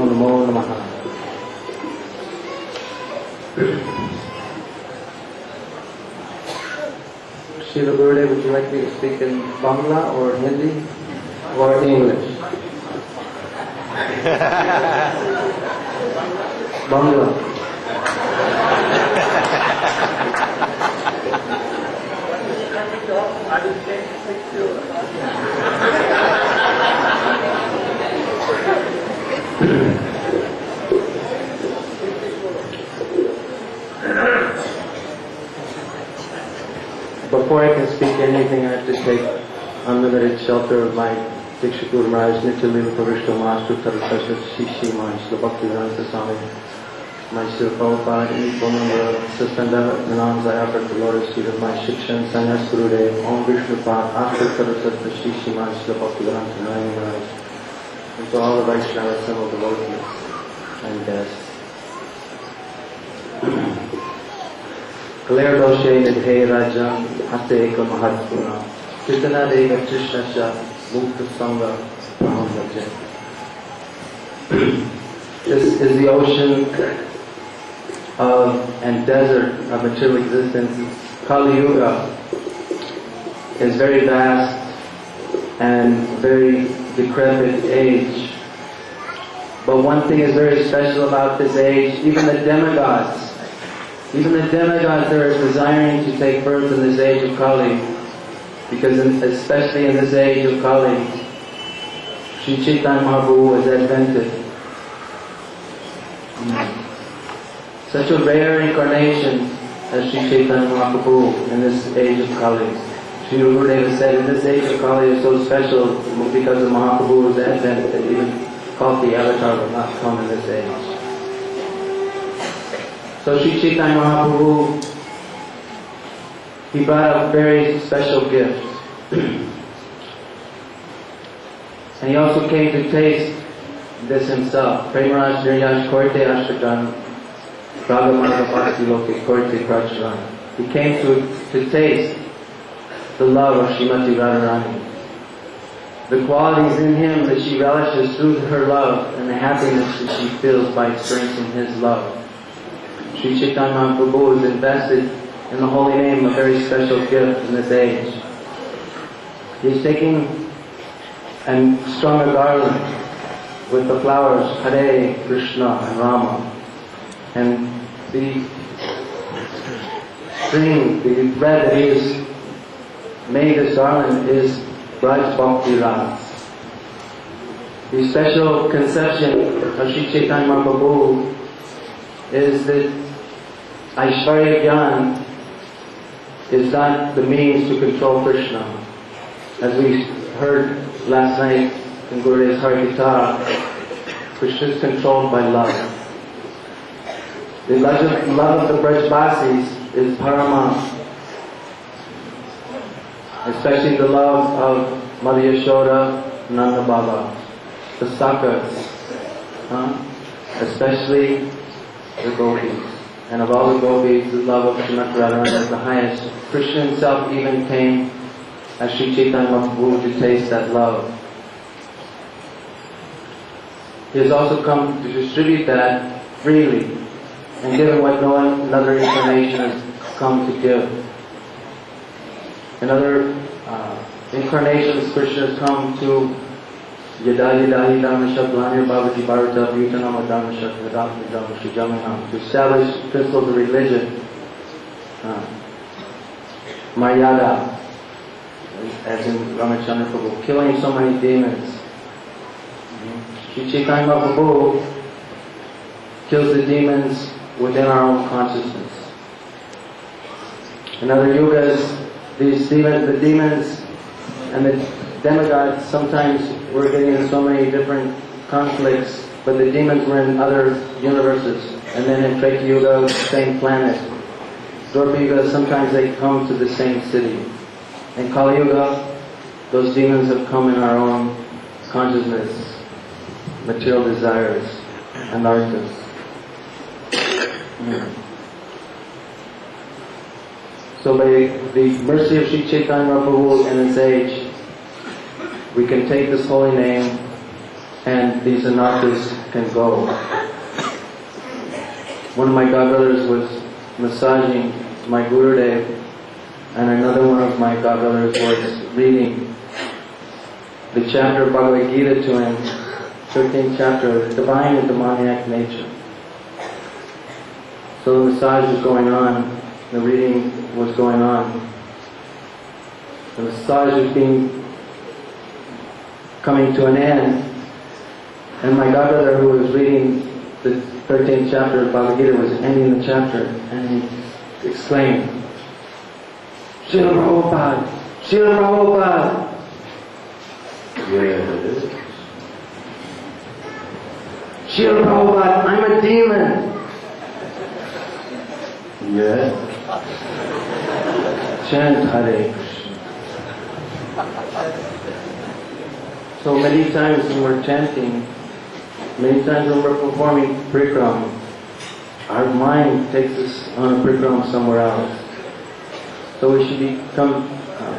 Namo Namaha. Srila Gurudeva, would you like me to speak in Bangla or Hindi or English? Bangla. Before I can speak anything, I have to take unlimited shelter of my Diksha Guru Maharaj, Nitya Lila Pavishta Master Tarasasha Shishi Maharaj, Srila Bhaktivedanta Swami, my Srila Prabhupada, and equal number of suspended pranams I offer to the Lotus feet of my Shiksha and Sannyas Gurudeva, Om Vishnu Pad, Ashtar Tarasasha Shishi Maharaj, Srila Bhaktivedanta Maharaj, and to all the Vaishnavas and all the devotees and guests. Clear doshe nidhe rajan hate eka mahatpuna kitana deva krishnasya mukta sangha praham bhajan. This is the ocean of and desert of material existence. Kali Yuga is very vast and very decrepit age. But one thing is very special about this age, even the demigods that are desiring to take birth in this age of Kali, because especially in this age of Kali, Sri Chaitanya Mahaprabhu was advented. Such a rare incarnation as Sri Chaitanya Mahaprabhu in this age of Kali. Sri Gurudeva said, in this age of Kali is so special because of Mahaprabhu's advent that even Kalki avatar will not come in this age. So Sri Chaitanya Mahaprabhu, he brought a very special gift. And he also came to taste this himself. Premaraj Niryash Korte Ashtajan Ragamarga Bhakti Loke Korte Pracharan. He came to taste the love of Srimati Radharani. The qualities in him that she relishes through her love and the happiness that she feels by experiencing his love. Sri Chaitanya Mahaprabhu is invested in the holy name a very special gift in this age. He is taking and strung a garland with the flowers Hare, Krishna and Rama. And the string, the thread that he has made this garland is Braj Bhakti Ras. The special conception of Sri Chaitanya Mahaprabhu is that Aishwarya Gyan is not the means to control Krishna. As we heard last night in Gurudeva's Harikatha, Krishna is controlled by love. The love of the Brajbasis is Parama, especially the love of Mother Yashoda, Nanda Baba, the Sakas, especially the Gopis. And of all the Gopis, the love of Srimati Radharani is the highest. Krishna himself even came as Sri Chaitanya Mahaprabhu to taste that love. He has also come to distribute that freely and give what no another incarnation has come to give. In other incarnations, Krishna has come to Yada Yada Hidam Shablani Bhavati Bharata Bhutanam Adam Shakradam Vidam Shijamanam, to establish principles of religion. Maryada, as in Ramachandra Prabhu, killing so many demons. Sri Chaitanya Mahaprabhu kills the demons within our own consciousness. In other yugas, the demons and the demigods, sometimes we're getting in so many different conflicts, but the demons were in other universes. And then in Treta Yuga, the same planet. Dwapara Yuga, sometimes they come to the same city. In Kali Yuga, those demons have come in our own consciousness, material desires, and arthas. So by the mercy of Sri Chaitanya Prabhu and his age, we can take this holy name and these anarthas can go. One of my godbrothers was massaging my Gurudev, and another one of my godbrothers was reading the chapter of Bhagavad Gita to him, 13th chapter, Divine and Demoniac Nature. So the massage was going on, the reading was going on. The massage was coming to an end, and my godbrother who was reading the 13th chapter of Bhagavad Gita was ending the chapter, and he exclaimed, Srila Prabhupada! Srila Prabhupada! Yes. Srila Prabhupada, I'm a demon! Yes. Chant Hare Krishna. So many times when we're chanting, many times when we're performing prikram, our mind takes us on a prikram somewhere else. So we should become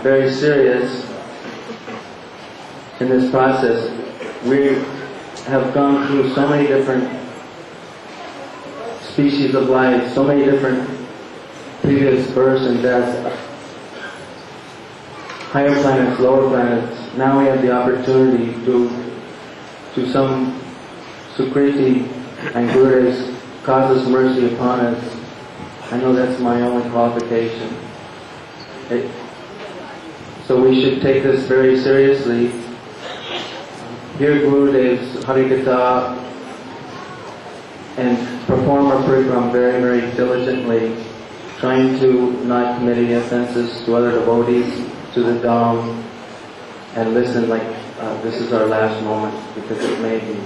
very serious in this process. We have gone through so many different species of life, so many different previous births and deaths, higher planets, lower planets. Now we have the opportunity to some Sukriti and Gurus causes mercy upon us. I know that's my only qualification. So we should take this very seriously. Hear Gurudev's Harikatha and perform our program very, very diligently, trying to not commit any offenses to other devotees, to the Dham, and listen like this is our last moment, because it may be.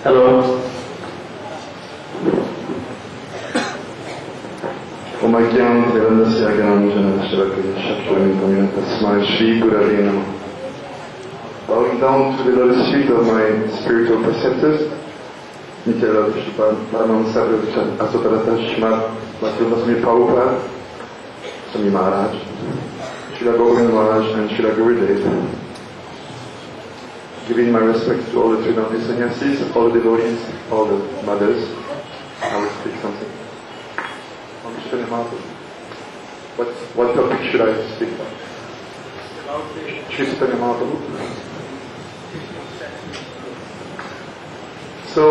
Hello. Omagyam Devandasyaganam Janasharakaya Shakshanikamya Tasmai Shri Gurave Namah. Bowing down to the lotus feet of my spiritual preceptors, Nityala Vishnupada Paramaham Asotarata Shrimad Bhaktivinoda Prabhupada, Swami Maharaj, Srila Gurudeva Maharaj and Srila Gurudeva. Giving my respect to all the Vrindavan sannyasis, all the devotees, all the mothers. I will speak something. What topic should I speak about? Chaitanya Mahaprabhu. So,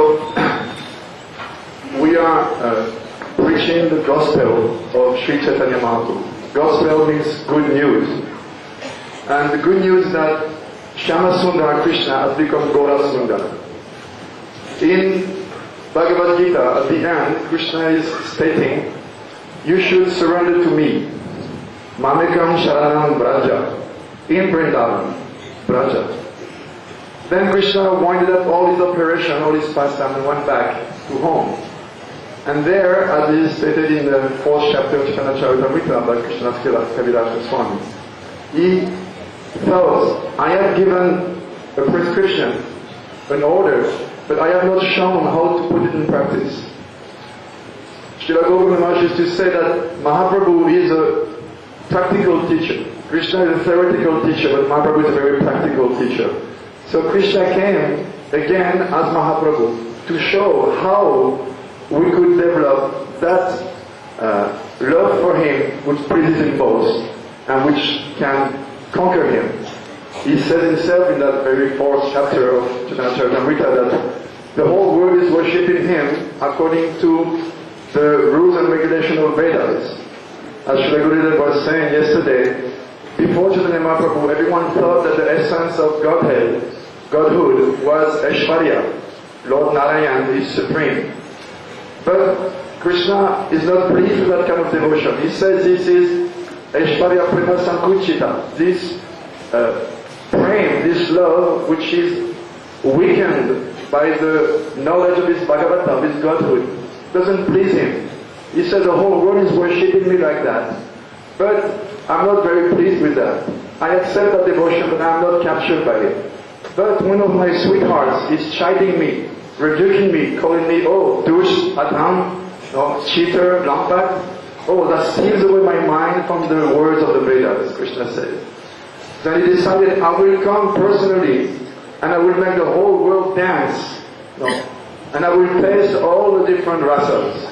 we are preaching the gospel of Sri Chaitanya Mahaprabhu. Gospel means good news. And the good news is that Shyama Sundara Krishna has become Gora Sundara. In Bhagavad Gita, at the end, Krishna is stating, you should surrender to me. Mamekam Sharanam Braja. In Vrindavan, Braja. Then Krishna winded up all his operation, all his pastime, and went back to home. And there, as is stated in the 4th chapter of Chaitanya Charitamrita by Krishnadas Kaviraj Goswami, he thought, I have given a prescription, an order, but I have not shown how to put it in practice. Srila Gurudeva Maharaj used to say that Mahaprabhu is a practical teacher. Krishna is a theoretical teacher, but Mahaprabhu is a very practical teacher. So Krishna came again as Mahaprabhu to show how we could develop that love for Him which pleases Him most and which can conquer Him. He said himself in that very 4th chapter of Chaitanya Charitamrita that the whole world is worshipping Him according to the rules and regulations of Vedas. As Srila Gurudeva was saying yesterday, before Chaitanya Mahaprabhu, everyone thought that the essence of Godhood was Aishwarya. Lord Narayan is supreme. But Krishna is not pleased with that kind of devotion. He says this is Aishwarya Prema Sankuchita, this prem, this love which is weakened by the knowledge of his Bhagavata, of his Godhood, doesn't please him. He says the whole world is worshipping me like that. But I'm not very pleased with that. I accept that devotion, but I'm not captured by it. But one of my sweethearts is chiding me, rebuking me, calling me, oh, douche, atam, oh, cheater, lampat. Oh, that steals away my mind from the words of the Vedas, Krishna says. Then he decided, I will come personally, and I will make the whole world dance. No. And I will taste all the different rasas.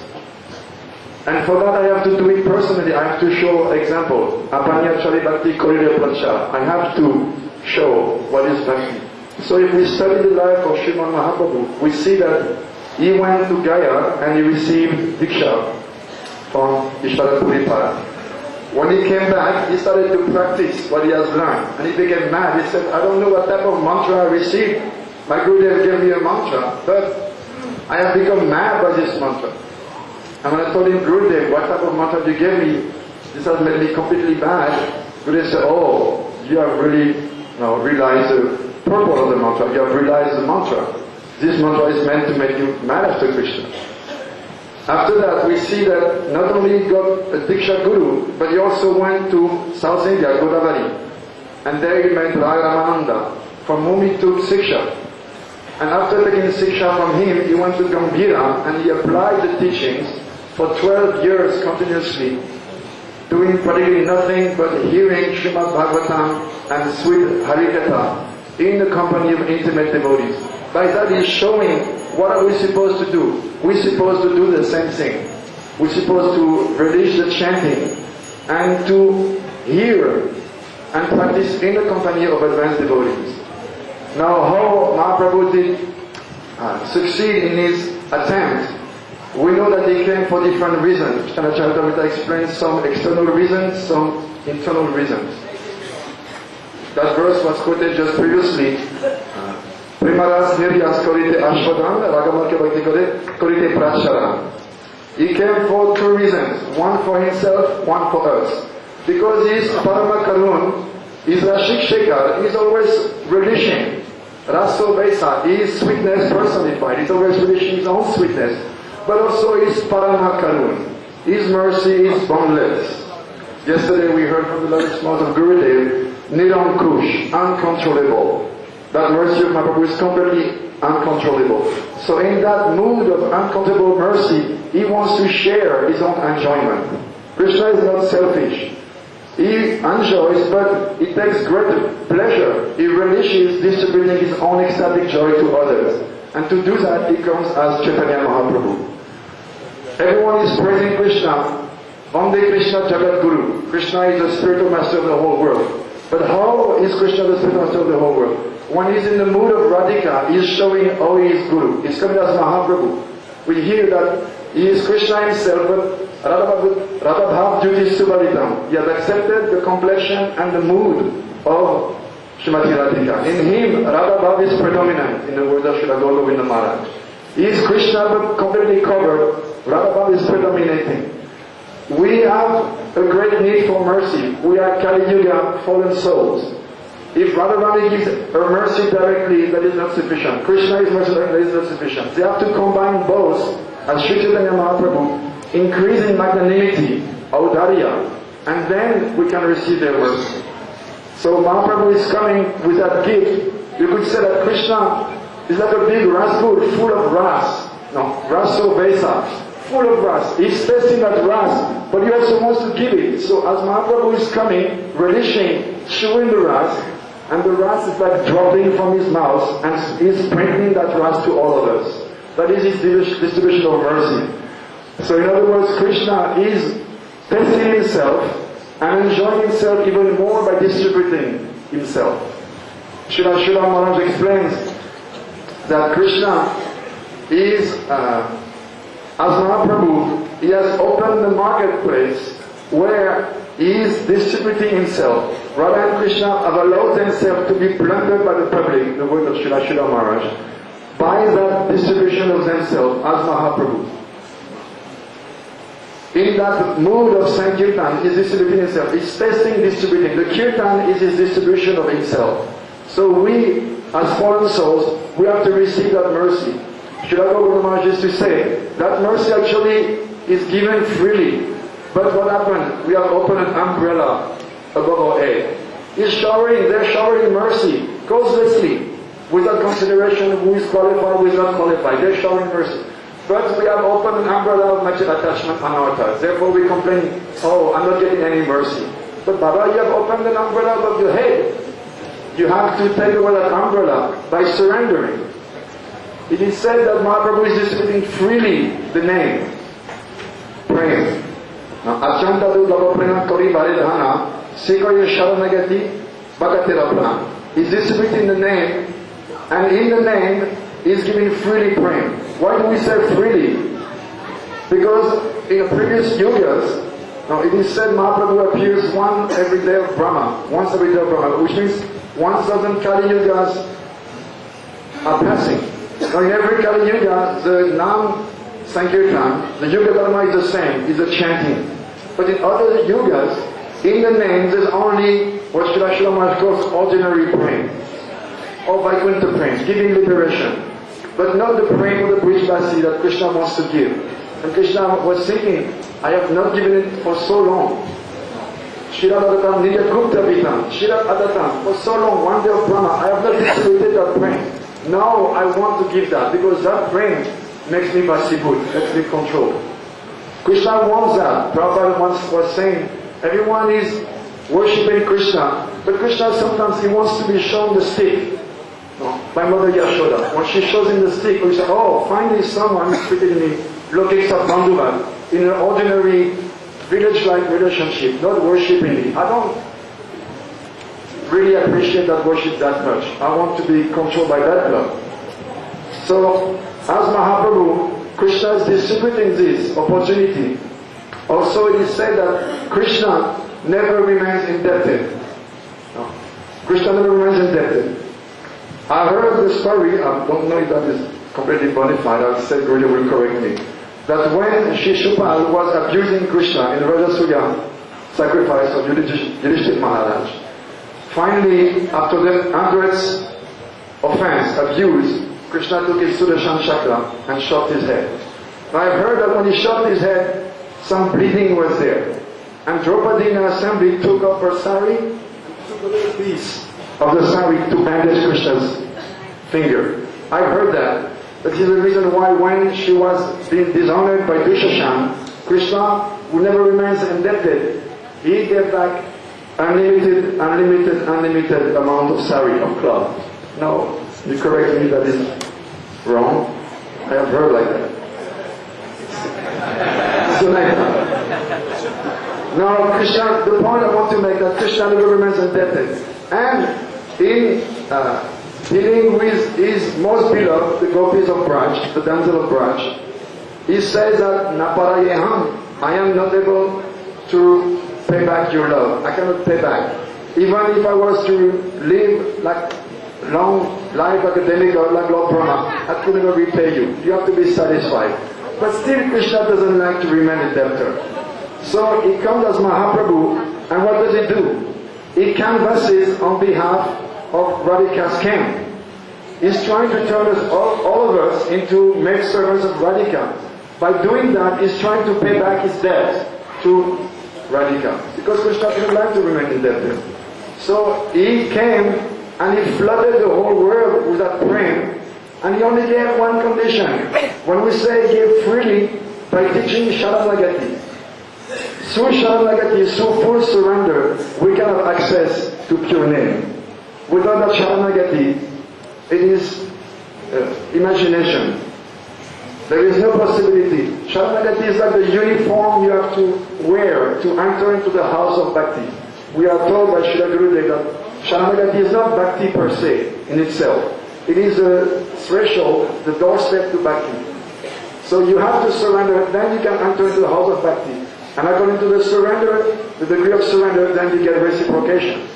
And for that I have to do it personally. I have to show example. Apanyachari bhakti korire pracha. I have to show what is bhakti. So if we study the life of Srimad Mahaprabhu, we see that he went to Gaya and he received Diksha from Ishvara Puripara. When he came back, he started to practice what he has learned. And he became mad. He said, I don't know what type of mantra I received. My Gurudev gave me a mantra, but I have become mad by this mantra. And when I told him, Gurudev, what type of mantra you gave me, this has made me completely bad. Gurudev said, oh, you have really realized the purport of the mantra. You have realized the mantra. This mantra is meant to make you mad after Krishna. After that, we see that not only he got a Diksha Guru, but he also went to South India, Godavari. And there he met Ramananda, from whom he took Siksha. And after taking Siksha from him, he went to Gambhira and he applied the teachings for 12 years continuously, doing practically nothing but hearing Srimad Bhagavatam and sweet Harikatha in the company of intimate devotees. By that he's showing what are we supposed to do. We're supposed to do the same thing. We're supposed to release the chanting and to hear and practice in the company of advanced devotees. Now how Mahaprabhu did succeed in his attempt, we know that he came for different reasons. Chaitanya Charitamrita explains some external reasons, some internal reasons. That verse was quoted just previously. Primaras niryas korite ashvadam, ragamakya bhakti korite prasharam. He came for two reasons, one for himself, one for us. Because he is Parama Karun, he is Rashik Shekhar, he is always relishing. Raso Vaisa, he is sweetness personified, he is always relishing his own sweetness. But also he is Parama Karun, his mercy is boundless. Yesterday we heard from the lotus mouth of Gurudev, Nirankush, uncontrollable. That mercy of Mahaprabhu is completely uncontrollable. So in that mood of uncontrollable mercy, he wants to share his own enjoyment. Krishna is not selfish. He enjoys, but he takes great pleasure. He relishes distributing his own ecstatic joy to others. And to do that, he comes as Chaitanya Mahaprabhu. Everyone is praising Krishna. Vande Krishna Jagat Guru. Krishna is the spiritual master of the whole world. But how is Krishna the spiritual master of the whole world? When he's in the mood of Radhika, he is showing how he is Guru. He's coming as Mahaprabhu. We hear that he is Krishna himself, but Radhabhav Jyoti Subhalitam. He has accepted the complexion and the mood of Srimati Radhika. In him, Radhabhav is predominant, in the words of Srila Gurudeva Maharaj. He is Krishna but completely covered. Radhabhav is predominating. We have a great need for mercy. We are Kali Yuga fallen souls. If Radharani gives her mercy directly, that is not sufficient. Krishna is mercy directly, that is not sufficient. They have to combine both, as Sri Chaitanya Mahaprabhu, increasing magnanimity, audarya, and then we can receive their mercy. So Mahaprabhu is coming with that gift. You could say that Krishna is like a big rascal full of ras. No, raso vesa, full of ras. He's tasting that ras, but he also wants to give it. So as Mahaprabhu is coming, relishing, chewing the ras, and the ras is like dropping from his mouth, and he's sprinkling that ras to all of us. That is his distribution of mercy. So in other words, Krishna is testing himself and enjoying himself even more by distributing himself. Srila Maharaj explains that Krishna is, as Mahaprabhu, he has opened the marketplace where he is distributing himself. Radha and Krishna have allowed themselves to be plundered by the public, the word of Srila Maharaj, by that distribution of themselves as Mahaprabhu. in that mood of Sankirtan, is distributing himself. It's testing, distributing. The Kirtan is his distribution of himself. So we, as fallen souls, we have to receive that mercy. Srila Gurudeva Kartika used to say, that mercy actually is given freely. But what happened? We have opened an umbrella above our head. They're showering mercy, causelessly, without consideration of who is qualified, who is not qualified. They're showering mercy. But we have opened an umbrella of material attachment on our ties. Therefore we complain, oh, I'm not getting any mercy. But Baba, you have opened an umbrella above your head. You have to take away that umbrella by surrendering. It is said that Mahaprabhu is distributing freely the name. Prem. Now, Achantadu Lavaprena Kori Baridhana, Sikoya Sharanagati, Bhagatirapna. He's distributing the name, and in the name, he's giving freely prem. Why do we say freely? Because in the previous yugas, now it is said Mahaprabhu appears once every day of Brahma, which means 1,000 Kali Yugas are passing. Now in every Kali Yuga, the Nam Sankirtan, the Yuga Dharma is the same, is a chanting. But in other Yugas, in the name there's only what Srila Maharaj calls ordinary praying, or Vaikuntha praying, giving liberation. But not the praying of the Brijvasi that Krishna wants to give. And Krishna was thinking, I have not given it for so long. Shira Adatam Nidya Gupta Vitam, Shira Adatam, for so long, one day of Brahma, I have not distributed that praying. Now I want to give that, because that praying makes me Vasibhut, makes me control. Krishna wants that. Prabhupada once was saying, everyone is worshipping Krishna, but Krishna sometimes he wants to be shown the stick. By Mother Yashoda. When she shows him the stick, we say, oh, finally someone is treating me Lokek Bandhuvan in an ordinary village-like relationship, not worshipping me. I don't really appreciate that worship that much. I want to be controlled by that love. So, as Mahaprabhu, Krishna is distributing this opportunity. Also, it is said that Krishna never remains indebted. No. Krishna never remains indebted. I heard the story, I don't know if that is completely bona fide, I'll say Gurudeva will correct me, that when Shishupal was abusing Krishna in Rajasuya sacrifice of Yudhishthira Maharaj, finally, after the hundreds offense, abuse, Krishna took his Sudarshan Chakra and shot his head. Now I've heard that when he shot his head, some bleeding was there. And Draupadi in the assembly took up her sari and took a little piece of the sari to bandage Krishna's finger. I've heard that. That is the reason why when she was being dishonored by Dushashan, Krishna, who never remains indebted, he gave back unlimited amount of sari, of cloth. No, you correct me, that is wrong. I have heard like that. So like that. Now, Krishna, the point I want to make that Krishna never remains indebted. And in dealing with his most beloved, the gopis of Braj, the damsel of Braj, he says that Naparayeham, I am not able to pay back your love. I cannot pay back. Even if I was to live like long life like a demigod, like Lord Brahma, I could never repay you. You have to be satisfied. But still Krishna doesn't like to remain a debtor. So he comes as Mahaprabhu, and what does he do? He canvasses on behalf of Radhika's camp. He's trying to turn us, all of us, into maidservants of Radhika. By doing that, he's trying to pay back his debt to Radhika. Because Krishna didn't like to remain indebted. So he came and he flooded the whole world with that prem. And he only gave one condition. When we say give freely, by teaching Sharanagati. Through Sharanagati, through full surrender, we can have access to pure name. Without that Sharanagati, it is imagination. There is no possibility. Sharanagati is like the uniform you have to wear to enter into the house of Bhakti. We are told by Srila Gurudeva that Sharanagati is not Bhakti per se in itself. It is a threshold, the doorstep to Bhakti. So you have to surrender, then you can enter into the house of Bhakti. And according to the surrender, the degree of surrender, then you get reciprocation.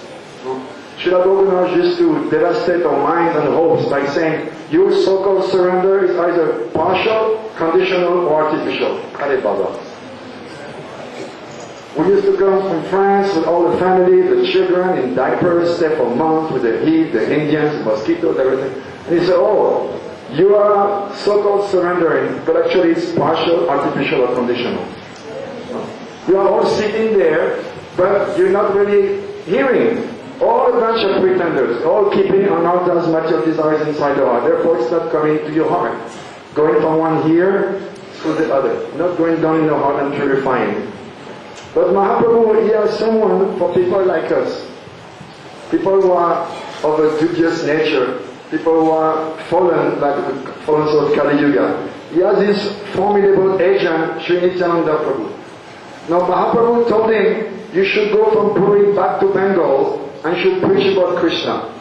Srila Gurudeva used to devastate our minds and hopes by saying, your so-called surrender is either partial, conditional, or artificial. Hare Baba. We used to come from France with all the family, the children in diapers, stay for months with the heat, the Indians, the mosquitoes, everything. And he said, oh, you are so-called surrendering, but actually it's partial, artificial, or conditional. You are all sitting there, but you're not really hearing. All a bunch of pretenders, all keeping on altars material desires inside the heart. Therefore it's not coming to your heart. Going from one here to the other. Not going down in the heart and purifying it. But Mahaprabhu, he has someone for people like us. People who are of a dubious nature. People who are fallen, like the fallen souls of Kali Yuga. He has this formidable agent, Sri Nityananda Prabhu. Now Mahaprabhu told him, you should go from Puri back to Bengal and should preach about Krishna.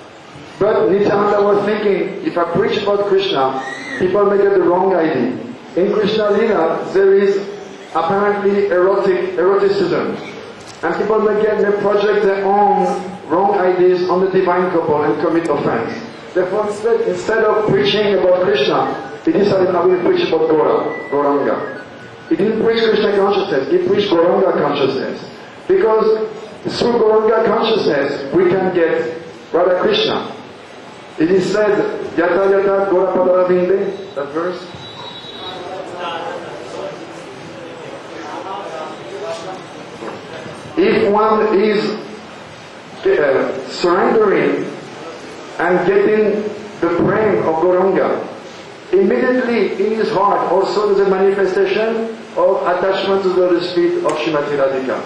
But Nityananda was thinking, if I preach about Krishna, people may get the wrong idea. In Krishna Lila, there is apparently eroticism. And people may project their own wrong ideas on the divine couple and commit offense. Therefore, instead of preaching about Krishna, he decided, I will preach about Gauranga. He didn't preach Krishna consciousness, he preached Gauranga consciousness. Because through Gauranga consciousness, we can get Radha Krishna. It is said, Yata Yata Gaurapada Vinde, that verse. If one is surrendering and getting the prem of Gauranga, immediately in his heart also there's a manifestation of attachment to the lotus feet of Srimati Radhika.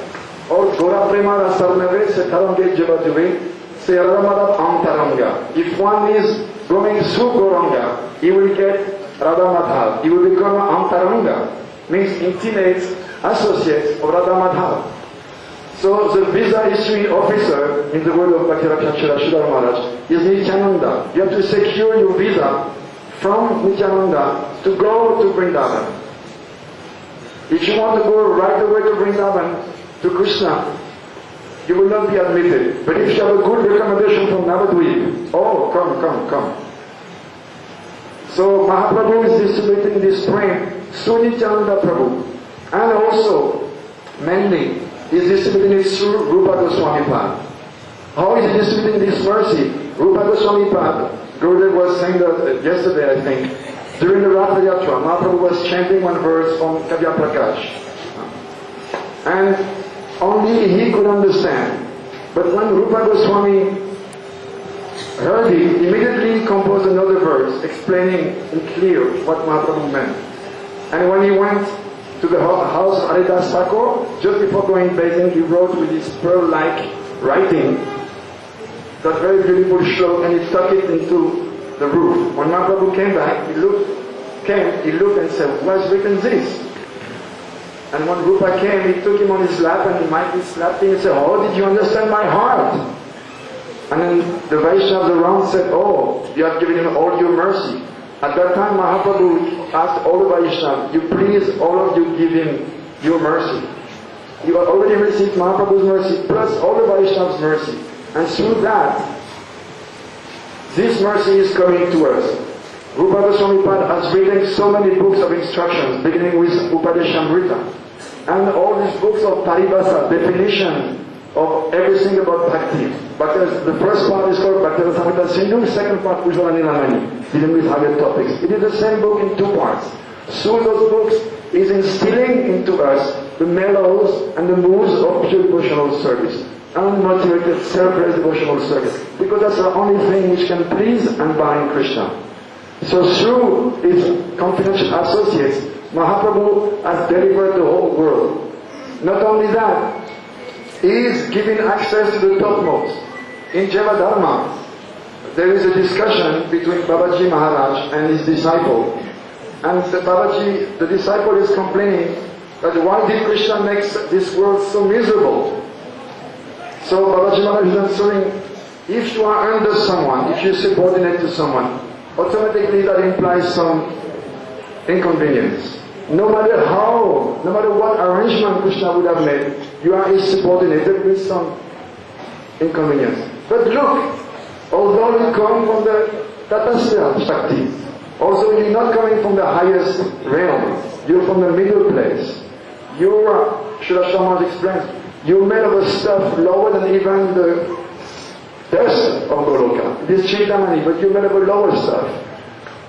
Or Gora Prema Rasarnave se Tarange Javajuve se Radhamada Amtaranga. If one is going through Gauranga, he will get Radha Madhav. He will become Amtaranga, means intimate associate of Radha Madhav. So the visa issuing officer, in the word of Bhakti-Rakshana Sridhar Maharaj, is Nityananda. You have to secure your visa from Nityananda to go to Vrindavan. If you want to go right away to Vrindavan, to Krishna, you will not be admitted. But if you have a good recommendation from Navadvip, oh, come. So Mahaprabhu is distributing this prem through Nityananda Prabhu. And also, mainly, he is distributing it through Rupa Goswami Pad. How is he distributing this mercy? Rupa Goswami Pad, Gurudev was saying that yesterday, I think, during the Ratha Yatra, Mahaprabhu was chanting one verse from Kavya Prakash. And only he could understand. But when Rupa Goswami heard it, immediately composed another verse explaining in clear what Mahaprabhu meant. And when he went to the house of Haridas Thakur, just before going bathing, he wrote with his pearl-like writing that very beautiful shlok, and he stuck it into the roof. When Mahaprabhu came back, he looked and said, what's written this? And when Rupa came, he took him on his lap and he mightily slapped him and said, oh, did you understand my heart? And then the Vaishnavas around said, oh, you have given him all your mercy. At that time, Mahaprabhu asked all the Vaishnavas, you please, all of you, give him your mercy. You have already received Mahaprabhu's mercy, plus all the Vaishnavas' mercy. And through that, this mercy is coming to us. Rupa Goswami Pad has written so many books of instructions, beginning with Upadeshamrita. And all these books of Paribhasa, definition of everything about Bhakti. But the first part is called Bhakti Rasamrita Sindhu, the second part Ujjvala Nilamani, dealing with higher topics. It is the same book in two parts. Through those books is instilling into us the mellows and the moods of pure devotional service. Unmotivated, selfless devotional service. Because that's the only thing which can please and bind Krishna. So through his confidential associates, Mahaprabhu has delivered the whole world. Not only that, he is giving access to the topmost. In Java Dharma, there is a discussion between Babaji Maharaj and his disciple. And the disciple is complaining that why did Krishna make this world so miserable? So Babaji Maharaj is answering, if you are under someone, if you subordinate to someone, automatically that implies some inconvenience. No matter how, no matter what arrangement Krishna would have made, you are subordinated with some inconvenience. But look, although you come from the Tatasya Shakti, also you're not coming from the highest realm, you're from the middle place. You are, Srila Sharma explains, You're made of a stuff lower than even the dust of Goloka. It is Chidamani, but you're made of a lower stuff.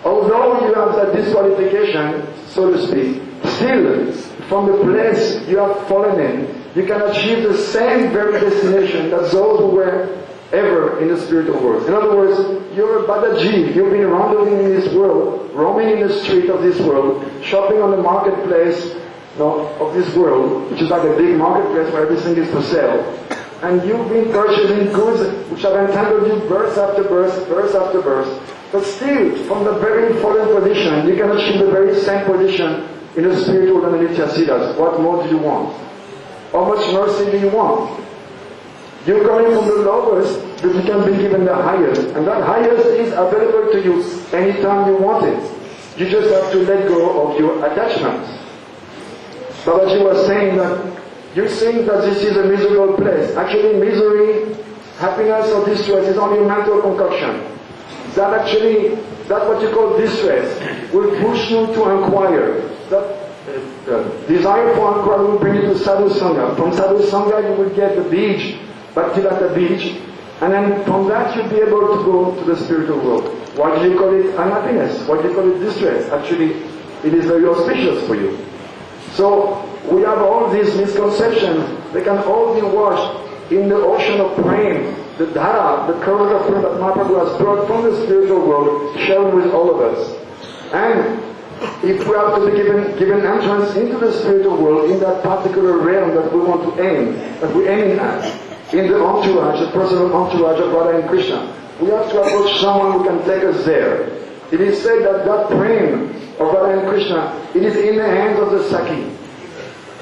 Although you have that disqualification, so to speak, still, from the place you have fallen in, you can achieve the same very destination that those who were ever in the spiritual world. In other words, you're a Badaji, you've been roaming in this world, roaming in the street of this world, shopping on the marketplace of this world, which is like a big marketplace where everything is for sale. And you've been purchasing goods which have entangled you verse after verse, verse after verse. But still, from the very fallen position, you can achieve the very same position in the spiritual and the Nityasiddhas. What more do you want? How much mercy do you want? You're coming from the lowest, but you can be given the highest. And that highest is available to you anytime you want it. You just have to let go of your attachments. Babaji was saying that you think that this is a miserable place. Actually, misery, happiness or distress is only a mental concoction. That what you call distress will push you to inquire. That desire for inquiry will bring you to Sadhu Sangha. From Sadhu Sangha you will get the beach, Bhaktivedanta beach, and then from that you'll be able to go to the spiritual world. Why do you call it unhappiness? Why do you call it distress? Actually, it is very auspicious for you. So, we have all these misconceptions. They can all be washed in the ocean of praying, the dhara, the current of prayer that Mahaprabhu has brought from the spiritual world, shared with all of us. And if we have to be given entrance into the spiritual world in that particular realm that we want to aim, that we're aiming at, in the entourage, the personal entourage of Radha and Krishna, we have to approach someone who can take us there. It is said that that prem of Radha and Krishna, it is in the hands of the Saki.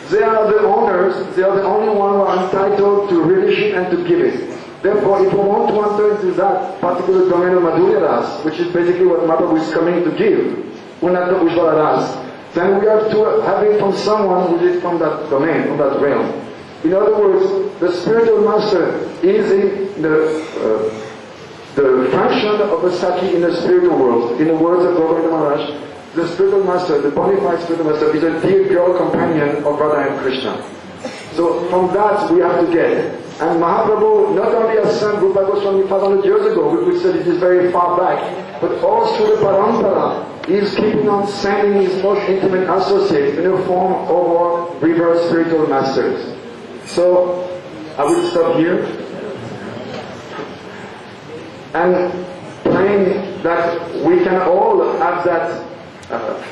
They are the owners, they are the only ones who are entitled to release it and to give it. Therefore, if we want to enter into that particular domain of Madhurya Ras, which is basically what Mahaprabhu is coming to give, Unnata Ujjvala Ras, then we have to have it from someone who is from that domain, from that realm. In other words, the spiritual master is in the function of a Saki in the spiritual world. In the words of Govinda Maharaj, the spiritual master, the bona fide spiritual master, is a dear girl companion of Radha and Krishna. So from that we have to get. And Mahaprabhu not only has sent Rupa Goswami 500 years ago, we said it is very far back, but all through the Parampara, he is keeping on sending his most intimate associates in the form of our revered spiritual masters. So I will stop here and praying that we can all have that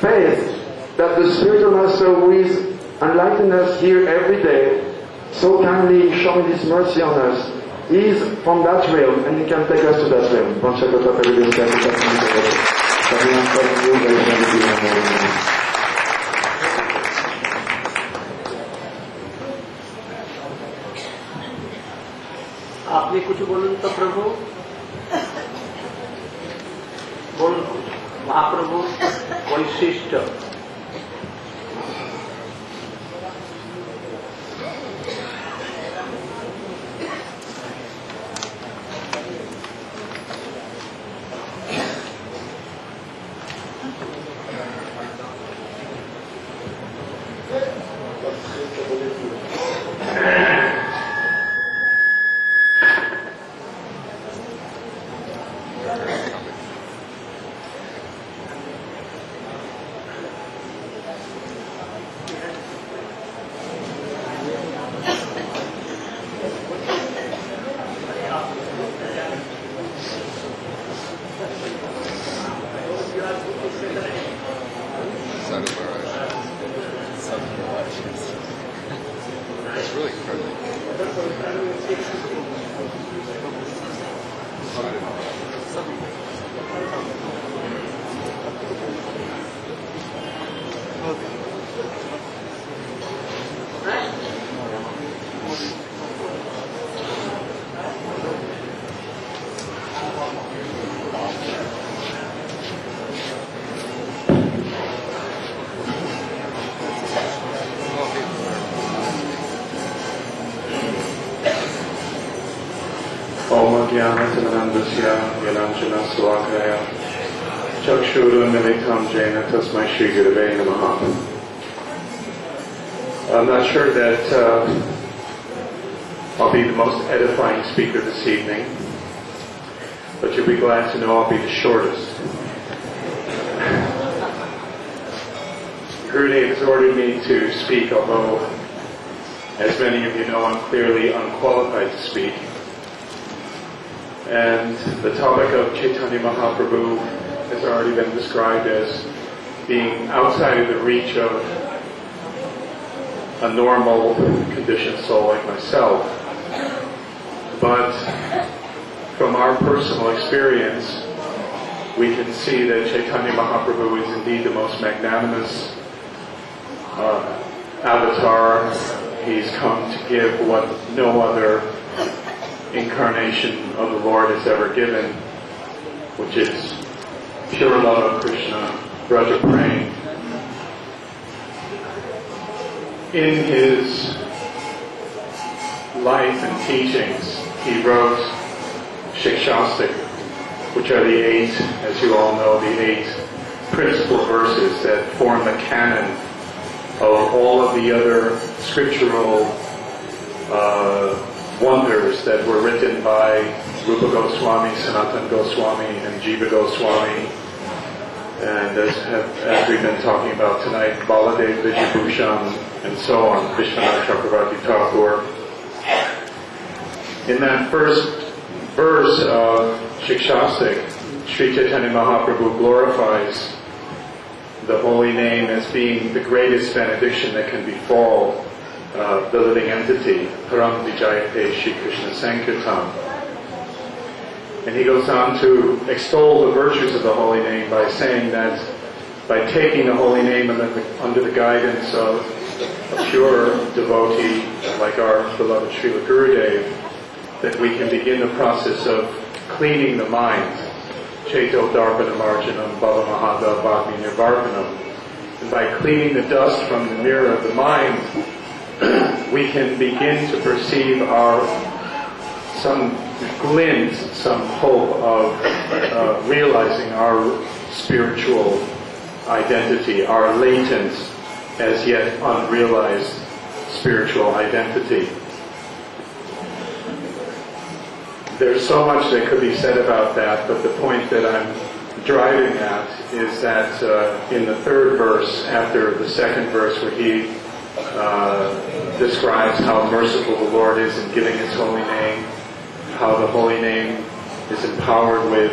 faith that the spiritual master who is enlightening us here every day, so kindly showing His mercy on us, is from that realm and He can take us to that realm. आपने कुछ बोलूं तो प्रभु बोल महाप्रभु वैशिष्ट ज्ञानतिमिरन्दस्य ज्ञानाञ्जनशलाकया चक्षुरुन्मिलितं येन तस्मै श्रीगुरवे नमः. I'm not sure that I'll be the most edifying speaker this evening, but you'll be glad to know I'll be the shortest. Gurudev has ordered me to speak, although, as many of you know, I'm clearly unqualified to speak. And the topic of Chaitanya Mahaprabhu has already been described as being outside of the reach of a normal conditioned soul like myself. But from our personal experience, we can see that Chaitanya Mahaprabhu is indeed the most magnanimous avatar. He's come to give what no other incarnation of the Lord has ever given, which is pure love of Krishna, Braja Prem. In his life and teachings, he wrote Shikshastik, which are the 8, as you all know, the 8 principal verses that form the canon of all of the other scriptural wonders that were written by Rupa Goswami, Sanatana Goswami, and Jiva Goswami, and as we've been talking about tonight, Baladev Vijayabhushan, and so on, Vishwanath Chakravarti Thakur. In that first verse of Shikshastik, Sri Chaitanya Mahaprabhu glorifies the holy name as being the greatest benediction that can befall the living entity, Param Vijayate Shri Krishna Sankirtan. And he goes on to extol the virtues of the holy name by saying that by taking the holy name under the guidance of a pure devotee like our beloved Srila Gurudev, that we can begin the process of cleaning the mind. Cheto Darpana Marjanam Bhava Mahada Bhakti Nirvarpanam. And by cleaning the dust from the mirror of the mind, we can begin to perceive some glint, some hope of realizing our spiritual identity, our latent, as yet unrealized spiritual identity. There's so much that could be said about that, but the point that I'm driving at is that in the third verse, after the second verse where he describes how merciful the Lord is in giving His holy name, how the holy name is empowered with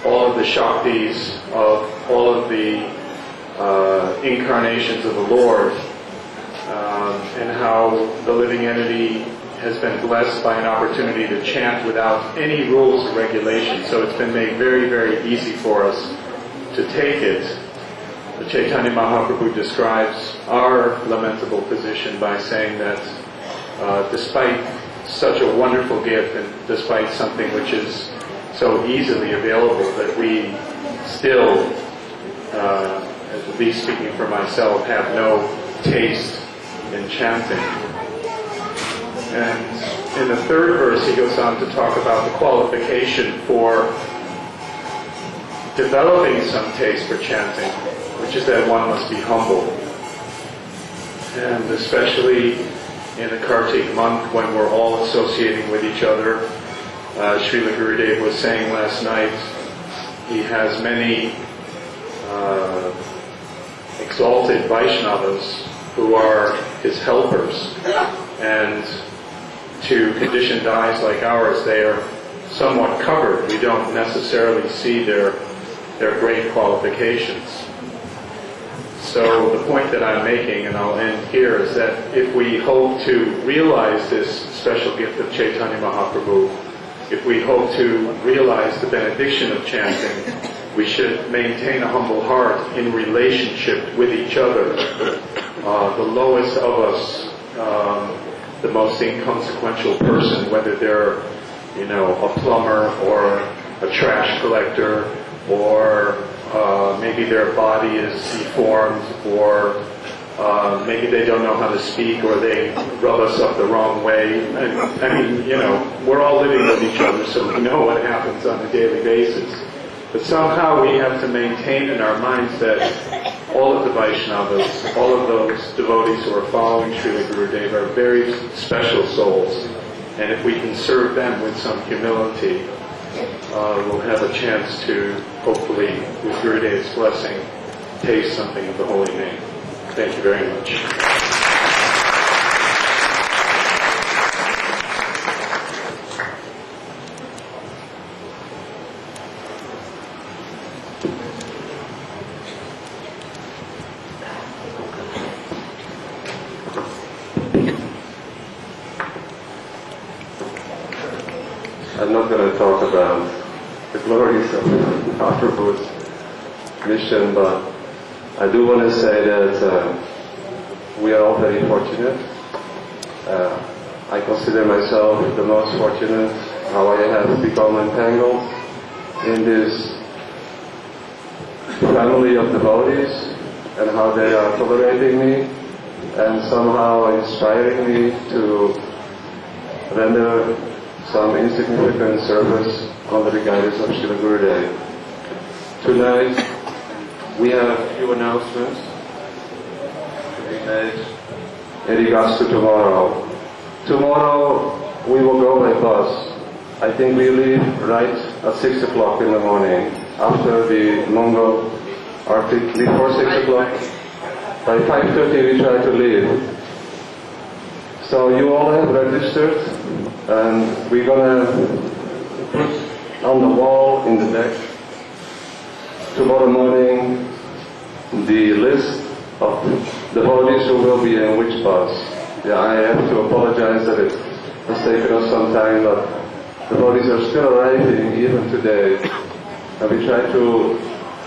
all of the Shaktis of all of the incarnations of the Lord, and how the living entity has been blessed by an opportunity to chant without any rules or regulations. So it's been made very, very easy for us to take it. The Chaitanya Mahaprabhu describes our lamentable position by saying that despite such a wonderful gift and despite something which is so easily available, that we still, at least speaking for myself, have no taste in chanting. And in the third verse he goes on to talk about the qualification for developing some taste for chanting, which is that one must be humble. And especially in the Kartik month when we're all associating with each other, Srila Gurudeva was saying last night, he has many exalted Vaishnavas who are his helpers, and to conditioned eyes like ours, they are somewhat covered. We don't necessarily see their great qualifications. So the point that I'm making, and I'll end here, is that if we hope to realize this special gift of Chaitanya Mahaprabhu, if we hope to realize the benediction of chanting, we should maintain a humble heart in relationship with each other. The lowest of us, the most inconsequential person, whether they're, a plumber or a trash collector, or maybe their body is deformed, or maybe they don't know how to speak, or they rub us up the wrong way. We're all living with each other, so we know what happens on a daily basis. But somehow we have to maintain in our minds that all of the Vaishnavas, all of those devotees who are following Srila Gurudeva are very special souls, And if we can serve them with some humility, we'll have a chance to, hopefully, with Gurudev's blessing, taste something of the holy name. Thank you very much. I'm not going to talk about the glories of Mahaprabhu's mission, but I do want to say that we are all very fortunate. I consider myself the most fortunate how I have become entangled in this family of devotees and how they are tolerating me and somehow inspiring me to render some insignificant service under the guidance of Srila Gurudeva. Tonight, we have a few announcements to be made in regards to tomorrow. Tomorrow, we will go by bus. I think we leave right at 6 o'clock in the morning after the Mongol Arctic, before 6 o'clock. By 5:30 we try to leave. So you all have registered, and we're gonna put on the wall in the deck tomorrow morning the list of devotees who will be in which bus. Yeah, I have to apologize that it has taken us some time, but devotees are still arriving even today, and we try to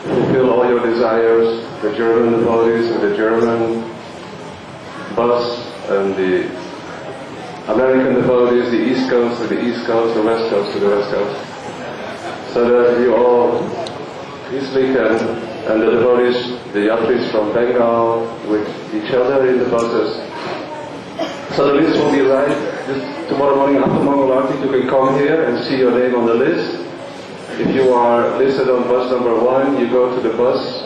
fulfill all your desires, the German devotees with the German bus, and the American devotees, the East Coast to the East Coast, the West Coast to the West Coast, so that you all easily can, and the devotees, the yatris from Bengal, with each other in the buses. So the list will be right. Just tomorrow morning after Mongol Arctic, you can come here and see your name on the list. If you are listed on bus number 1, you go to the bus,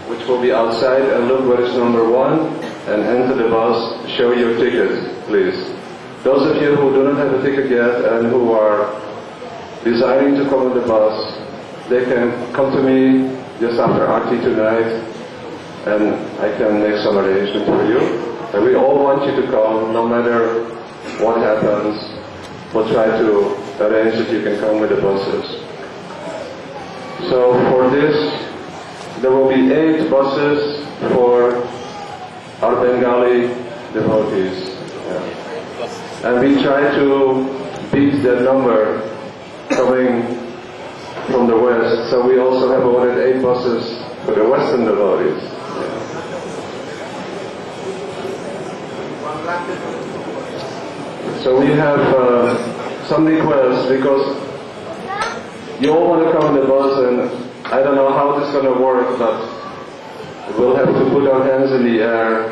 which will be outside, and look where is number 1, and enter the bus, show your ticket, please. Those of you who do not have a ticket yet and who are desiring to come on the bus, they can come to me just after Aarti tonight, and I can make some arrangement for you. And we all want you to come, no matter what happens. We'll try to arrange that you can come with the buses. So for this, there will be 8 buses for our Bengali devotees. Yeah. And we try to beat that number coming from the west. So we also have ordered 8 buses for the western devotees. Yeah. So we have some requests because you all want to come on the bus, and I don't know how this is going to work, but we'll have to put our hands in the air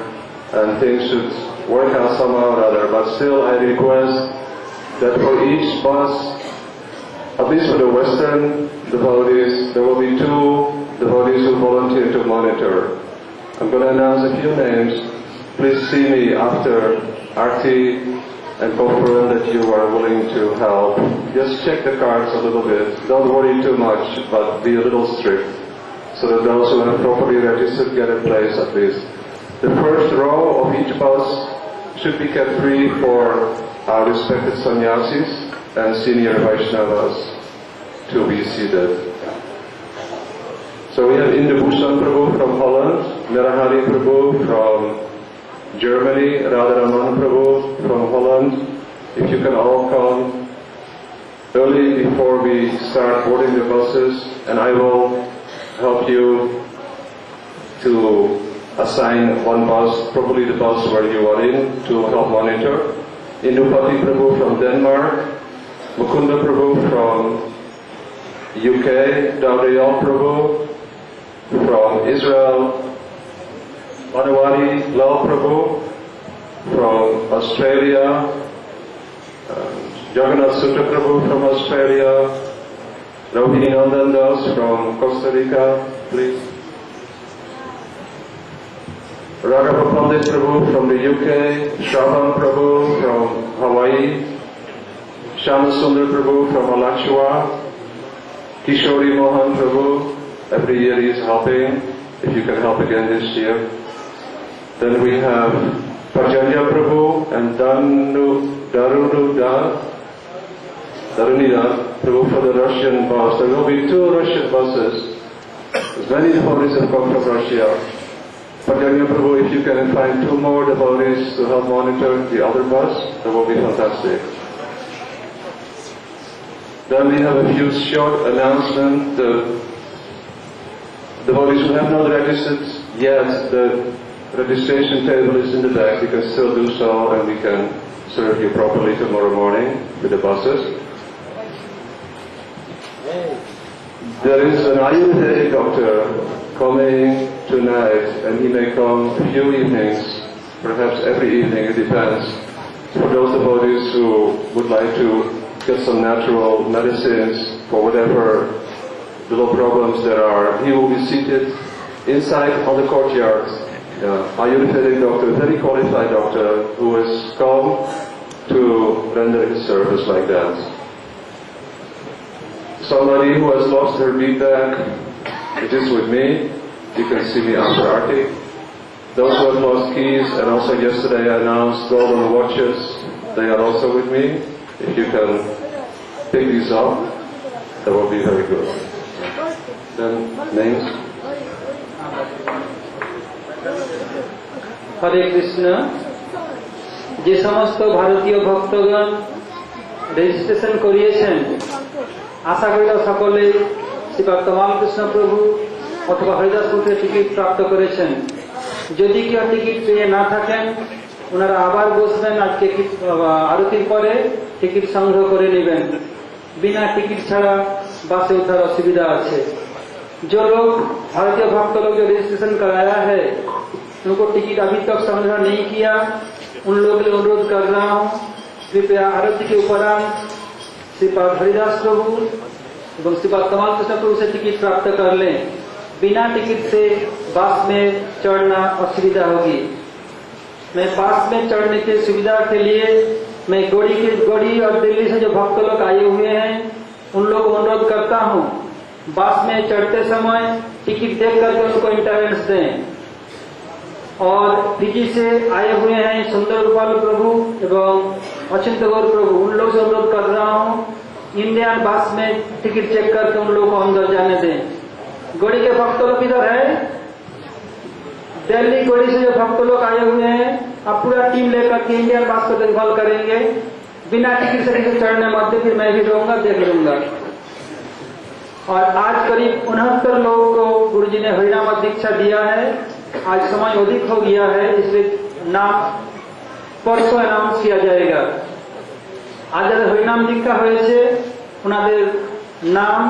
and things should work out somehow or other. But still, I request that for each bus, at least for the Western devotees, there will be 2 devotees who volunteer to monitor. I'm going to announce a few names. Please see me after Aarti and confirm that you are willing to help. Just check the cards a little bit. Don't worry too much, but be a little strict, so that those who are properly registered get a place at least. The first row of each bus should be kept free for our respected sannyasis and senior Vaishnavas to be seated. So we have Indubhushan Prabhu from Holland, Narahari Prabhu from Germany, Radharaman Prabhu from Holland. If you can all come early before we start boarding the buses, and I will help you to assign one bus, probably the bus where you are in, to help monitor. Indupati Prabhu from Denmark, Mukunda Prabhu from UK, Daudayal Prabhu from Israel, Manawari Lal Prabhu from Australia, Jagannath Sutra Prabhu from Australia, Rohini Nandan Das from Costa Rica, please. Raghava Pandit Prabhu from the UK, Shravan Prabhu from Hawaii, Shyama Prabhu from Alachua, Kishori Mohan Prabhu, every year he is helping, if you can help again this year. Then we have Pajanya Prabhu and Darunida Prabhu for the Russian bus. There will be 2 Russian buses. Many devotees have come from Russia. Pajanya Prabhu, if you can find 2 more devotees to help monitor the other bus, that will be fantastic. Then we have a few short announcements. The devotees who have not registered yet, the registration table is in the back. You can still do so, and we can serve you properly tomorrow morning with the buses. There is an Ayurvedic doctor coming tonight, and he may come a few evenings, perhaps every evening, it depends, for those devotees who would like to get some natural medicines for whatever little problems there are. He will be seated inside on the courtyard. Ayurvedic doctor, very qualified doctor, who has come to render his service like that. Somebody who has lost her bead bag, it is with me. You can see me after Arti. Those who have lost keys, and also yesterday I announced golden watches, they are also with me. If you can pick these up, that will be very good. Then names. হরে কৃষ্ণ। যে সমস্ত ভারতীয় ভক্তগণ registration করিয়েছেন, আশা করি সকলেই শ্রীপাদ কৃষ্ণ প্রভু অথবা হরিদাস পুত্রের টিকিট প্রাপ্ত করেছেন। যদি কেউ টিকিট পেয়ে না থাকেন, ওনারা আবার বসবেন, আজকে আরতির পরে টিকিট সংগ্রহ করে নেবেন। বিনা টিকিট ছাড়া বাসে ওঠার অসুবিধা আছে। जो लोग भारतीय भक्त लोग जो रजिस्ट्रेशन कराया है, उनको टिकट अभी तक संग्रह नहीं किया, उन लोगों के लिए अनुरोध कर रहा हूँ, कृपया आरती के उपरांत श्रीपाद हरिदास प्रभु एवं श्रीपाद कमाल कृष्ण प्रभु से टिकट प्राप्त कर लें। बिना टिकट से बस में चढ़ना असुविधा होगी। मैं बस में चढ़ने की सुविधा के लिए मैं गौड़ी और दिल्ली से जो भक्त लोग आए हुए हैं, उन लोगों को अनुरोध करता हूँ, बस में चढ़ते समय टिकट देख करके उनको इंटरेंस दें। और फिजी से आए हुए हैं सुंदर गोपाल प्रभु एवं अचिंत गौर प्रभु, उन लोगों से अनुरोध कर रहा हूँ, इंडियन बस में टिकट चेक करके उन लोगों को अंदर जाने दें। गौड़ी के भक्त लोग इधर है, दिल्ली गौड़ी से जो भक्त लोग आए हुए हैं, अब पूरा टीम लेकर के इंडियन बस को देखभाल करेंगे। बिना टिकट से चढ़ने मध्य फिर मैं भी रहूंगा, देख लूंगा। और आज करीब 69 लोगों को गुरुजी ने हरिनाम दीक्षा दिया है। आज समय अधिक हो गया है, इसलिए नाम परसों अनाउंस किया जाएगा। आज যারা হরিনাম দীক্ষা হয়েছে ওনাদের নাম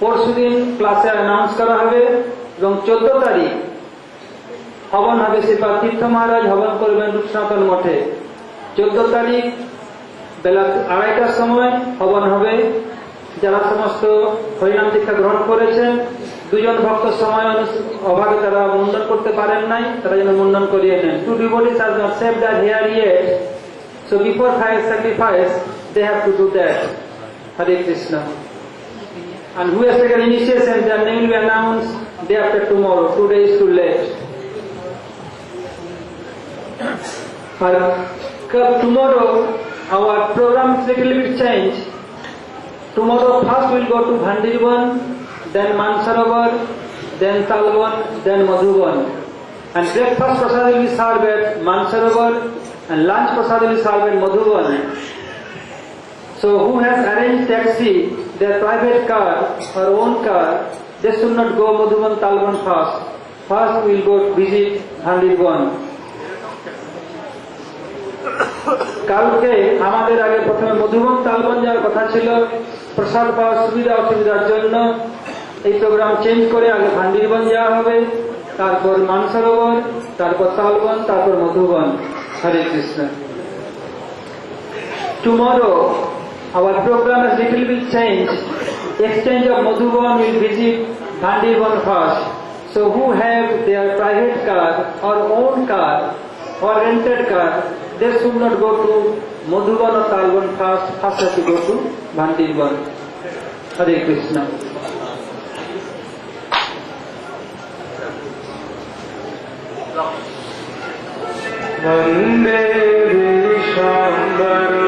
পরশুদিন ক্লাসে অ্যানাউন্স করা হবে এবং 14 তারিখ হবন হবে। শ্রীপাদ তীর্থ মহারাজ হবন করবেন রূপসনাতন মঠে। 14 তারিখ বেলা 2:30টার সময় হবন হবে। যারা সমস্ত হরিনাম দীক্ষা গ্রহণ করেছেন, 2 জন ভক্ত সময় অভাবে তারা মুন্ডন করতে পারেন নাই, তারা যেন মুন্ডন করিয়ে নেন। 2 devotees are not saved their hair yet, so before fire sacrifice they have to do that. Hare Krishna. And who has taken initiation, their name will be announced day after tomorrow. 2 days too late. Tomorrow our program is little bit changed. Tomorrow first we'll go to Vrindavan, then Mansarovar, then Talvan, then Madhuban. And breakfast prasad will be served at Mansarovar and lunch prasad will be served at Madhuban. So who has arranged taxi, their private car or own car, they should not go Madhuban, Talvan first. First we'll go visit Vrindavan. কালকে আমাদের আগে প্রথমে মধুবন তালবন যাওয়ার কথা ছিল, প্রসাদ পাওয়ার সুবিধা অসুবিধার জন্য এই প্রোগ্রাম চেঞ্জ করে আগে ভান্ডিরবন যাওয়া হবে, তারপর মানসরোবর, তারপর তালবন, তারপর মধুবন। হরে Krishna. Tomorrow our program is little bit changed. Exchange of Madhuban will visit Vandivan first. So who have their private car or own car or rented car, they should not go to Madhuban or Talban first have to go to Bhandirban. Hare Krishna. Vande Vishambara